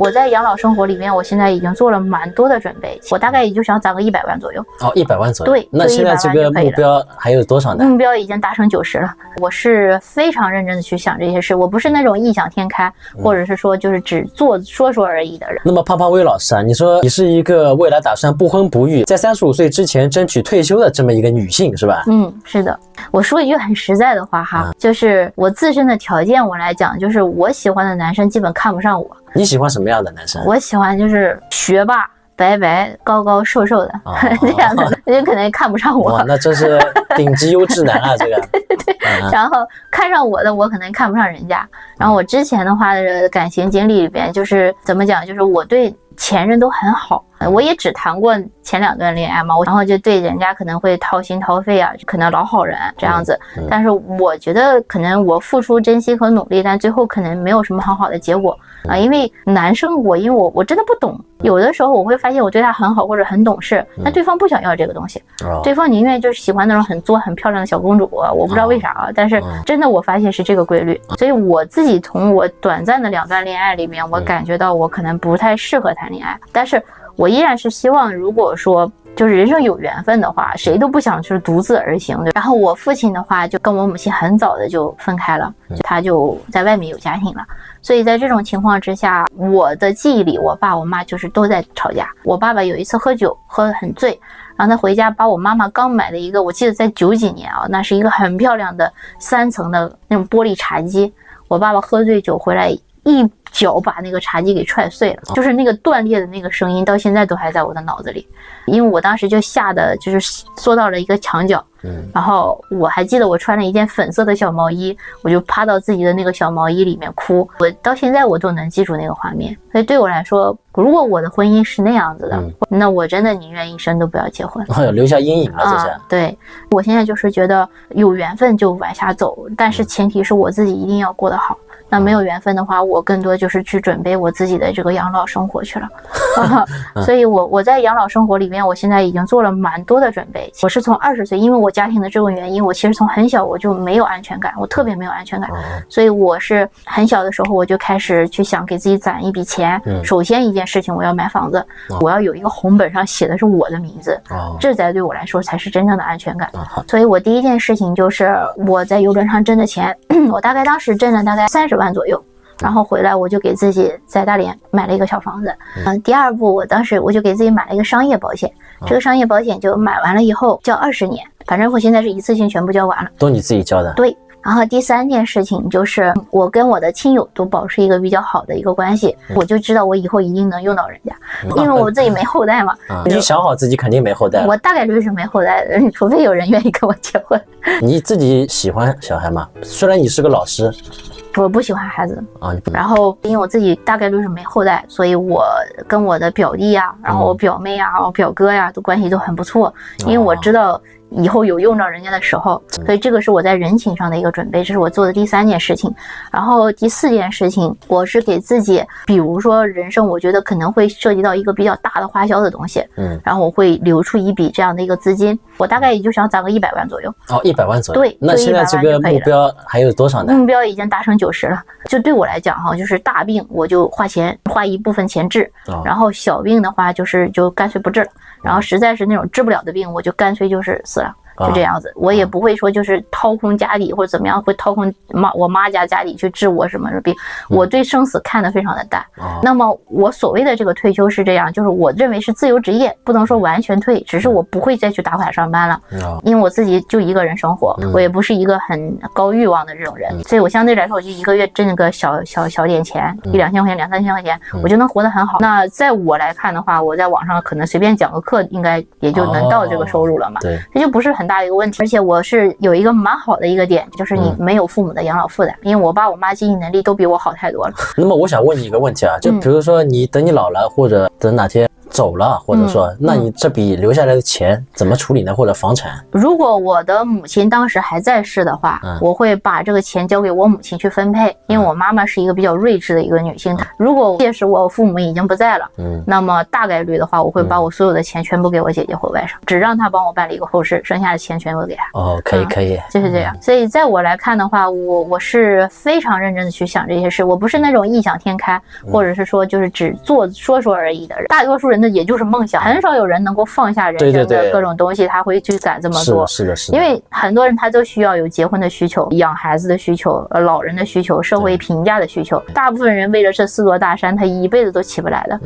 我在养老生活里面，我现在已经做了蛮多的准备，我大概也就想攒个100万左右。哦，100万左右。对，那现在这个目标还有多少呢？目标已经达成90了。我是非常认真的去想这些事，我不是那种异想天开，或者是说就是只说而已的人。那么胖胖薇老师啊，你说你是一个未来打算不婚不育，在35岁之前争取退休的这么一个女性，是吧？是的。我说一句很实在的话哈，就是我自身的条件我来讲，就是我喜欢的男生基本看不上我。你喜欢什么样的男生？我喜欢就是学霸，白白高高瘦瘦的这样的，人可能看不上我。哇，那这是顶级优质男啊，这个。对，然后看上我的，我可能看不上人家。然后我之前的话的感情经历里边，就是怎么讲，就是我对前任都很好，我也只谈过前2段恋爱嘛，然后就对人家可能会掏心掏肺啊，可能老好人这样子。但是我觉得可能我付出真心和努力，但最后可能没有什么很好的结果啊。因为男生因为我真的不懂，有的时候我会发现我对他很好或者很懂事，但对方不想要这个东西，对方宁愿就是喜欢那种很作很漂亮的小公主，我不知道为啥啊，但是真的我发现是这个规律。所以我自己从我短暂的2段恋爱里面，我感觉到我可能不太适合谈恋爱，但是我依然是希望，如果说就是人生有缘分的话，谁都不想就是独自而行。对，然后我父亲的话就跟我母亲很早的就分开了，他就在外面有家庭了。所以在这种情况之下，我的记忆里，我爸我妈就是都在吵架。我爸爸有一次喝酒喝得很醉，然后他回家把我妈妈刚买的一个，我记得在90几年啊，那是一个很漂亮的3层的那种玻璃茶几，我爸爸喝醉酒回来一脚把那个茶几给踹碎了，就是那个断裂的那个声音到现在都还在我的脑子里。因为我当时就吓得就是缩到了一个墙角，然后我还记得我穿了一件粉色的小毛衣，我就趴到自己的那个小毛衣里面哭，我到现在我都能记住那个画面。所以对我来说，如果我的婚姻是那样子的，那我真的宁愿一生都不要结婚，留下阴影了这是。对，我现在就是觉得有缘分就往下走，但是前提是我自己一定要过得好。那没有缘分的话，我更多就是去准备我自己的这个养老生活去了。所以我在养老生活里面，我现在已经做了蛮多的准备。我是从20岁，因为我家庭的这种原因，我其实从很小我就没有安全感，我特别没有安全感。所以我是很小的时候我就开始去想给自己攒一笔钱。首先一件事情，我要买房子，我要有一个红本上写的是我的名字，这才对我来说才是真正的安全感。所以我第一件事情就是我在邮轮上挣的钱，我大概当时挣了大概30万左右，然后回来我就给自己在大连买了一个小房子。第二步，我当时我就给自己买了一个商业保险，这个商业保险就买完了以后交20年，反正我现在是一次性全部交完了。都你自己交的？对。然后第3件事情就是我跟我的亲友都保持一个比较好的一个关系，我就知道我以后一定能用到人家，因为我自己没后代嘛。你想好自己肯定没后代了。我大概率是没后代的，除非有人愿意跟我结婚。你自己喜欢小孩吗？虽然你是个老师。我不喜欢孩子然后因为我自己大概率是没后代，所以我跟我的表弟呀，然后我表妹呀，我表哥呀，都关系都很不错，因为我知道以后有用到人家的时候，所以这个是我在人情上的一个准备，这是我做的第3件事情。然后第4件事情，我是给自己，比如说人生我觉得可能会涉及到一个比较大的花销的东西，然后我会留出一笔这样的一个资金，我大概也就想攒个100万左右。100万左右。对，那现在这个目标还有多少呢？目标已经达成90了。就对我来讲哈，就是大病我就花一部分钱治，然后小病的话就干脆不治了，然后实在是那种治不了的病，我就干脆就是死了。就这样子，我也不会说就是掏空家底或者怎么样，会掏空我妈家底去治我什么病。我对生死看得非常的淡。那么我所谓的这个退休是这样，就是我认为是自由职业，不能说完全退，只是我不会再去打卡上班了，因为我自己就一个人生活，我也不是一个很高欲望的这种人，所以我相对来说我就一个月挣个小点钱，1-2千块钱2-3千块钱，我就能活得很好。那在我来看的话，我在网上可能随便讲个课，应该也就能到这个收入了嘛。对，这就不是很大的一个问题。而且我是有一个蛮好的一个点，就是你没有父母的养老负担，因为我爸我妈经济能力都比我好太多了。那么我想问你一个问题啊，就比如说你等你老了，或者等哪天走了，或者说，那你这笔留下来的钱怎么处理呢？或者房产？如果我的母亲当时还在世的话，我会把这个钱交给我母亲去分配，因为我妈妈是一个比较睿智的一个女性。如果届时我父母已经不在了，那么大概率的话，我会把我所有的钱全部给我姐姐或外甥，只让她帮我办理一个后事，剩下的钱全部给她。哦，可以可以，就是这样。所以在我来看的话，我是非常认真的去想这些事，我不是那种异想天开，或者是说就是只说说而已的人。大多数人的也就是梦想，很少有人能够放下人生的各种东西，他会去敢这么做。是的，是的。因为很多人他都需要有结婚的需求、养孩子的需求、老人的需求、社会评价的需求。大部分人为了这4座大山，他一辈子都起不来的。